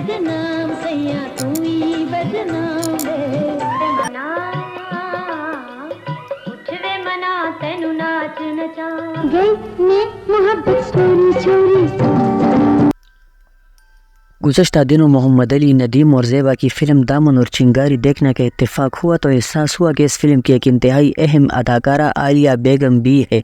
بدنام سیا تو ہی بدنام منا اٹھوے منا تینو ناچ نچا گئی نے محبت چوری چوری۔ گزشتہ دنوں محمد علی ندیم اور زیبا کی فلم دامن اور چنگاری دیکھنے کا اتفاق ہوا تو احساس ہوا کہ اس فلم کی ایک انتہائی اہم اداکارہ عالیہ بیگم بھی ہے،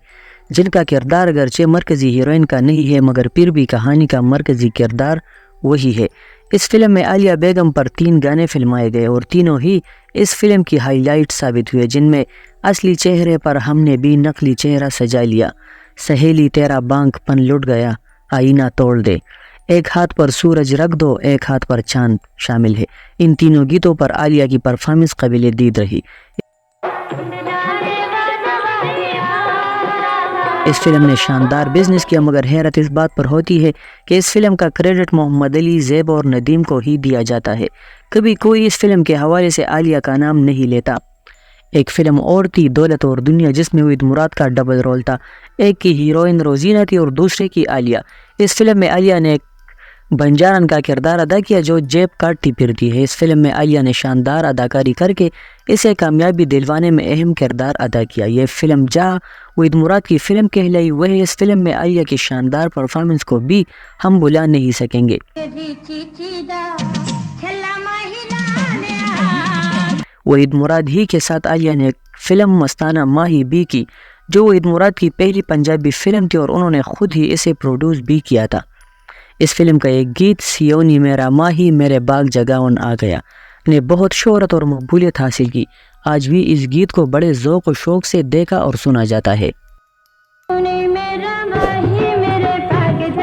جن کا کردار اگرچہ مرکزی ہیروئن کا نہیں ہے مگر پھر بھی کہانی کا مرکزی کردار وہی ہے۔ اس فلم میں عالیہ بیگم پر 3 گانے فلمائے گئے اور تینوں ہی اس فلم کی ہائی لائٹ ثابت ہوئے، جن میں اصلی چہرے پر ہم نے بھی نقلی چہرہ سجا لیا، سہیلی تیرا بانک پن لٹ گیا، آئینہ توڑ دے، ایک ہاتھ پر سورج رکھ دو، ایک ہاتھ پر چاند شامل ہے۔ ان تینوں گیتوں پر عالیہ کی پرفارمنس قابل دید رہی۔ اس فلم نے شاندار بزنس کیا مگر حیرت اس بات پر ہوتی ہے کہ اس فلم کا کریڈٹ محمد علی، زیب اور ندیم کو ہی دیا جاتا ہے، کبھی کوئی اس فلم کے حوالے سے عالیہ کا نام نہیں لیتا۔ ایک فلم اور تھی دولت اور دنیا، جس میں وحید مراد کا ڈبل رول تھا، ایک کی ہیروئن روزینہ تھی اور دوسرے کی عالیہ۔ اس فلم میں عالیہ نے ایک بنجارن کا کردار ادا کیا جو جیب کاٹتی پھرتی ہے۔ اس فلم میں عالیہ نے شاندار اداکاری کر کے اسے کامیابی دلوانے میں اہم کردار ادا کیا۔ یہ فلم جہاں وحید مراد کی فلم کہلائی، وہ اس فلم میں عالیہ کی شاندار پرفارمنس کو بھی ہم بھلا نہیں سکیں گے۔ وحید مراد ہی کے ساتھ عالیہ نے فلم مستانہ ماہی بھی کی، جو وحید مراد کی پہلی پنجابی فلم تھی اور انہوں نے خود ہی اسے پروڈیوس بھی کیا تھا۔ اس فلم کا ایک گیت سیونی میرا ماہی میرے باغ جگاون آ گیا نے بہت شہرت اور مقبولیت حاصل کی۔ آج بھی اس گیت کو بڑے ذوق و شوق سے دیکھا اور سنا جاتا ہے۔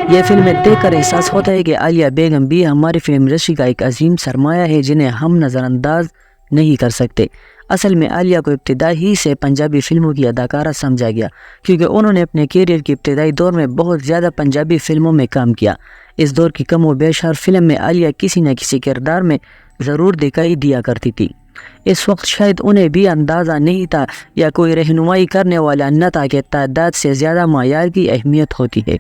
یہ فلمیں دیکھ کر احساس ہوتا ہے کہ عالیہ بیگم بھی ہماری فلم انڈسٹری کا ایک عظیم سرمایہ ہے جنہیں ہم نظر انداز نہیں کر سکتے۔ اصل میں عالیہ کو ابتدا ہی سے پنجابی فلموں کی اداکارہ سمجھا گیا، کیونکہ انہوں نے اپنے کیریئر کے ابتدائی دور میں بہت زیادہ پنجابی فلموں میں کام کیا۔ اس دور کی کم و بیش ہر فلم میں عالیہ کسی نہ کسی کردار میں ضرور دکھائی دیا کرتی تھی۔ اس وقت شاید انہیں بھی اندازہ نہیں تھا یا کوئی رہنمائی کرنے والا نہ تھا کہ تعداد سے زیادہ معیار کی اہمیت ہوتی ہے۔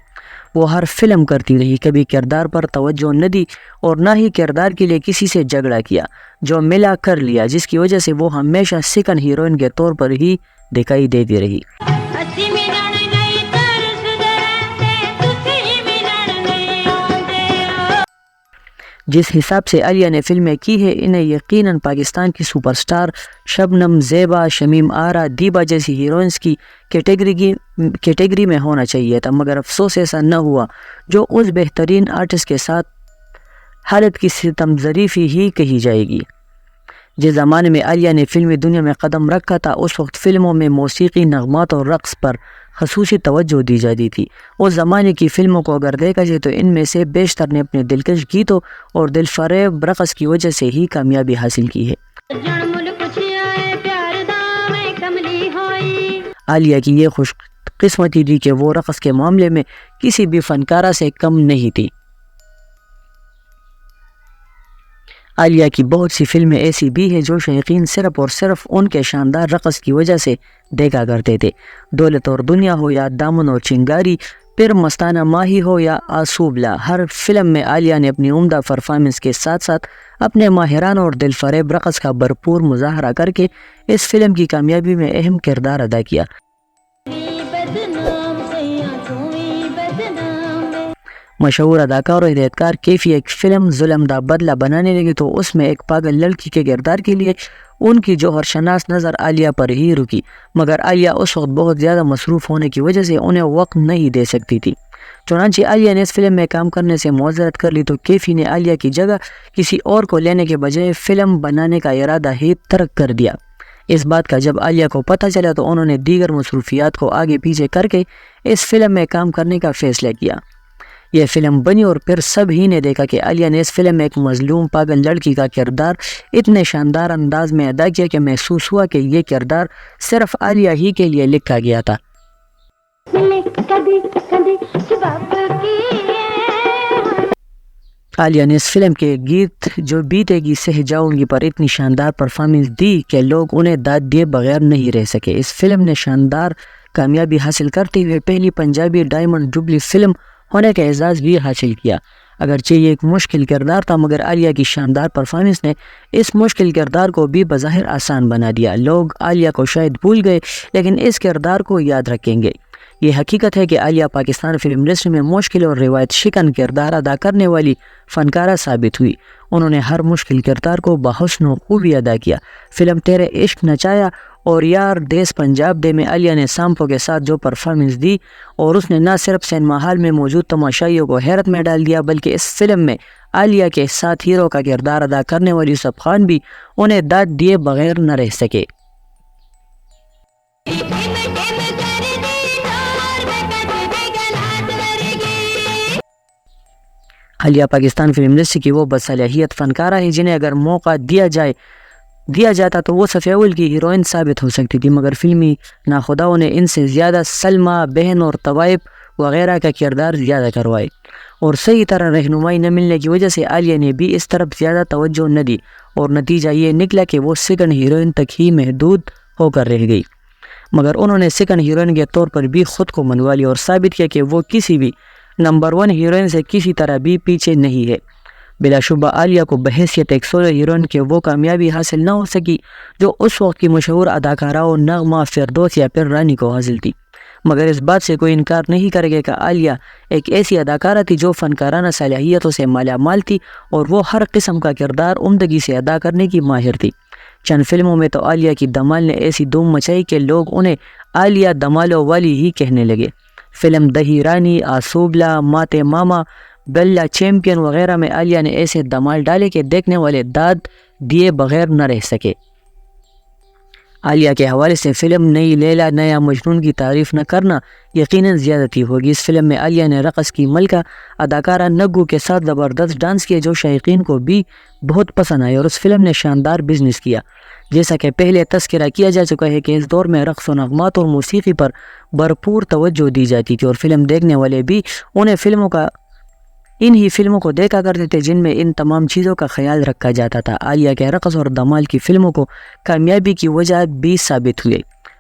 وہ ہر فلم کرتی رہی، کبھی کردار پر توجہ نہ دی اور نہ ہی کردار کے لیے کسی سے جھگڑا کیا، جو ملا کر لیا، جس کی وجہ سے وہ ہمیشہ سیکنڈ ہیروئن کے طور پر ہی دکھائی دیتی رہی۔ جس حساب سے عالیہ نے فلمیں کی ہے، انہیں یقیناً پاکستان کی سپر سٹار شبنم، زیبا، شمیم آرا، دیبا جیسی ہیروئنز کی کیٹیگری میں ہونا چاہیے تھا، مگر افسوس ایسا نہ ہوا، جو اس بہترین آرٹسٹ کے ساتھ حالت کی ستم ظریفی ہی کہی جائے گی۔ جس زمانے میں عالیہ نے فلمی دنیا میں قدم رکھا تھا، اس وقت فلموں میں موسیقی، نغمات اور رقص پر خصوصی توجہ دی جاتی تھی۔ اس زمانے کی فلموں کو اگر دیکھا جائے تو ان میں سے بیشتر نے اپنے دلکش گیتوں اور دل فریب رقص کی وجہ سے ہی کامیابی حاصل کی ہے۔ عالیہ کی یہ خوش قسمتی تھی کہ وہ رقص کے معاملے میں کسی بھی فنکارہ سے کم نہیں تھی۔ عالیہ کی بہت سی فلمیں ایسی بھی ہیں جو شائقین صرف اور صرف ان کے شاندار رقص کی وجہ سے دیکھا کرتے تھے۔ دولت اور دنیا ہو یا دامن اور چنگاری، پھر مستانہ ماہی ہو یا آسوبلا، ہر فلم میں عالیہ نے اپنی عمدہ پرفارمنس کے ساتھ ساتھ اپنے ماہرانہ اور دل فریب رقص کا بھرپور مظاہرہ کر کے اس فلم کی کامیابی میں اہم کردار ادا کیا۔ مشہور اداکار اور ہدایتکار کیفی ایک فلم ظلم دا بدلہ بنانے لگے تو اس میں ایک پاگل لڑکی کے کردار کے لیے ان کی جوہر شناس نظر عالیہ پر ہی رکی، مگر عالیہ اس وقت بہت زیادہ مصروف ہونے کی وجہ سے انہیں وقت نہیں دے سکتی تھی۔ چنانچہ عالیہ نے اس فلم میں کام کرنے سے معذرت کر لی تو کیفی نے عالیہ کی جگہ کسی اور کو لینے کے بجائے فلم بنانے کا ارادہ ہی ترک کر دیا۔ اس بات کا جب عالیہ کو پتہ چلا تو انہوں نے دیگر مصروفیات کو آگے پیچھے کر کے اس فلم میں کام کرنے کا فیصلہ کیا۔ یہ فلم بنی اور پھر سب ہی نے دیکھا کہ عالیہ نے اس فلم میں ایک مظلوم پاگل لڑکی کا کردار اتنے شاندار انداز میں ادا کیا کہ محسوس ہوا کہ یہ کردار صرف عالیہ ہی کے لیے لکھا گیا تھا۔ عالیہ نے اس فلم کے گیت جو بیتے گی سہ جاؤں گی پر اتنی شاندار پرفارمنس دی کہ لوگ انہیں داد دیے بغیر نہیں رہ سکے۔ اس فلم نے شاندار کامیابی حاصل کرتے ہوئے پہلی پنجابی ڈائمنڈ جوبلی فلم ہونے کا اعزاز بھی حاصل کیا۔ اگرچہ یہ ایک مشکل کردار تھا مگر عالیہ کی شاندار پرفارمنس نے اس مشکل کردار کو بھی بظاہر آسان بنا دیا۔ لوگ عالیہ کو شاید بھول گئے لیکن اس کردار کو یاد رکھیں گے۔ یہ حقیقت ہے کہ عالیہ پاکستان فلم انڈسٹری میں مشکل اور روایت شکن کردار ادا کرنے والی فنکارہ ثابت ہوئی۔ انہوں نے ہر مشکل کردار کو بحسن و خوبی ادا کیا۔ فلم تیرے عشق نچایا اور یار دیس پنجاب دے میں عالیہ نے سامپو کے ساتھ جو پرفارمنس دی اور اس نے نہ صرف سینما ہال میں موجود تماشائیوں کو حیرت میں ڈال دیا بلکہ اس فلم میں عالیہ کے ساتھ ہیرو کا کردار ادا کرنے والی یوسف خان بھی انہیں داد دیے بغیر نہ رہ سکے۔ عالیہ پاکستان فلم انڈسٹری کی وہ باصلاحیت فنکارہ ہے جنہیں اگر موقع دیا جاتا تو وہ صف اول کی ہیروئن ثابت ہو سکتی تھی، مگر فلمی ناخداؤں نے ان سے زیادہ سلمہ، بہن اور طوائف وغیرہ کا کردار زیادہ کروائے اور صحیح طرح رہنمائی نہ ملنے کی وجہ سے عالیہ نے بھی اس طرف زیادہ توجہ نہ دی اور نتیجہ یہ نکلا کہ وہ سیکنڈ ہیروئن تک ہی محدود ہو کر رہ گئی، مگر انہوں نے سیکنڈ ہیروئن کے طور پر بھی خود کو منوا لیا اور ثابت کیا کہ وہ کسی بھی نمبر 1 ہیروئن سے کسی طرح بھی پیچھے نہیں ہے۔ بلا شبہ عالیہ کو بحیثیت ایک سولو ہیروئن کے وہ کامیابی حاصل نہ ہو سکی جو اس وقت کی مشہور اداکاراؤں نغمہ، فردوس یا پھر رانی کو حاصل تھی، مگر اس بات سے کوئی انکار نہیں کرے گا کہ عالیہ ایک ایسی اداکارہ تھی جو فنکارانہ صلاحیتوں سے مالا مال تھی اور وہ ہر قسم کا کردار عمدگی سے ادا کرنے کی ماہر تھی۔ چند فلموں میں تو عالیہ کی دمال نے ایسی دھوم مچائی کہ لوگ انہیں عالیہ دمالوں والی ہی کہنے لگے۔ فلم دہی رانی، آسوبلا، ماتے ماما، بلا چیمپئن وغیرہ میں عالیہ نے ایسے دمال ڈالے کہ دیکھنے والے داد دیے بغیر نہ رہ سکے۔ عالیہ کے حوالے سے فلم نئی لیلا نیا مجنون کی تعریف نہ کرنا یقیناً زیادتی ہوگی۔ اس فلم میں عالیہ نے رقص کی ملکہ اداکارہ نگو کے ساتھ زبردست ڈانس کیا جو شائقین کو بھی بہت پسند آئے اور اس فلم نے شاندار بزنس کیا۔ جیسا کہ پہلے تذکرہ کیا جا چکا ہے کہ اس دور میں رقص و نغمات اور موسیقی پر بھرپور توجہ دی جاتی تھی اور فلم دیکھنے والے بھی انہی فلموں کو دیکھا کرتے تھے جن میں ان تمام چیزوں کا خیال رکھا جاتا تھا۔ عالیہ کے رقص اور دمال کی فلموں کو کامیابی کی وجہ بھی ثابت ہوئے۔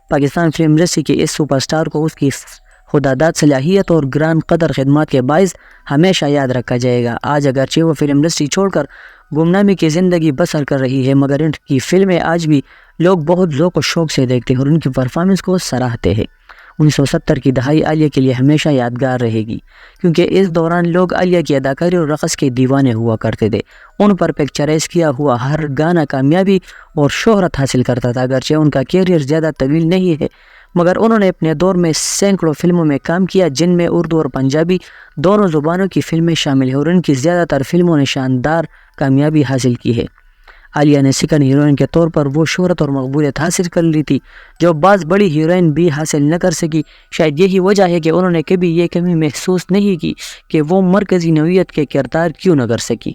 پاکستان فلم انڈسٹری کے اس سپر سٹار کو اس کی خداداد صلاحیت اور گران قدر خدمات کے باعث ہمیشہ یاد رکھا جائے گا۔ آج اگرچہ وہ فلم انڈسٹری چھوڑ کر گمنامی کی زندگی بسر کر رہی ہے مگر ان کی فلمیں آج بھی لوگ بہت ذوق و شوق سے دیکھتے ہیں اور ان کی پرفارمنس کو سراہتے ہیں۔ 1970 کی دہائی عالیہ کے لیے ہمیشہ یادگار رہے گی کیونکہ اس دوران لوگ عالیہ کی اداکاری اور رقص کے دیوانے ہوا کرتے تھے۔ ان پر پکچرائز کیا ہوا ہر گانا کامیابی اور شہرت حاصل کرتا تھا۔ اگرچہ ان کا کیریئر زیادہ طویل نہیں ہے مگر انہوں نے اپنے دور میں سینکڑوں فلموں میں کام کیا جن میں اردو اور پنجابی دونوں زبانوں کی فلمیں شامل ہیں اور ان کی زیادہ تر فلموں نے شاندار کامیابی حاصل کی ہے۔ عالیہ نے سیکنڈ ہیروئن کے طور پر وہ شہرت اور مقبولیت حاصل کر لی تھی جو بعض بڑی ہیروئن بھی حاصل نہ کر سکی۔ شاید یہی وجہ ہے کہ انہوں نے کبھی یہ کمی محسوس نہیں کی کہ وہ مرکزی نوعیت کے کردار کیوں نہ کر سکی۔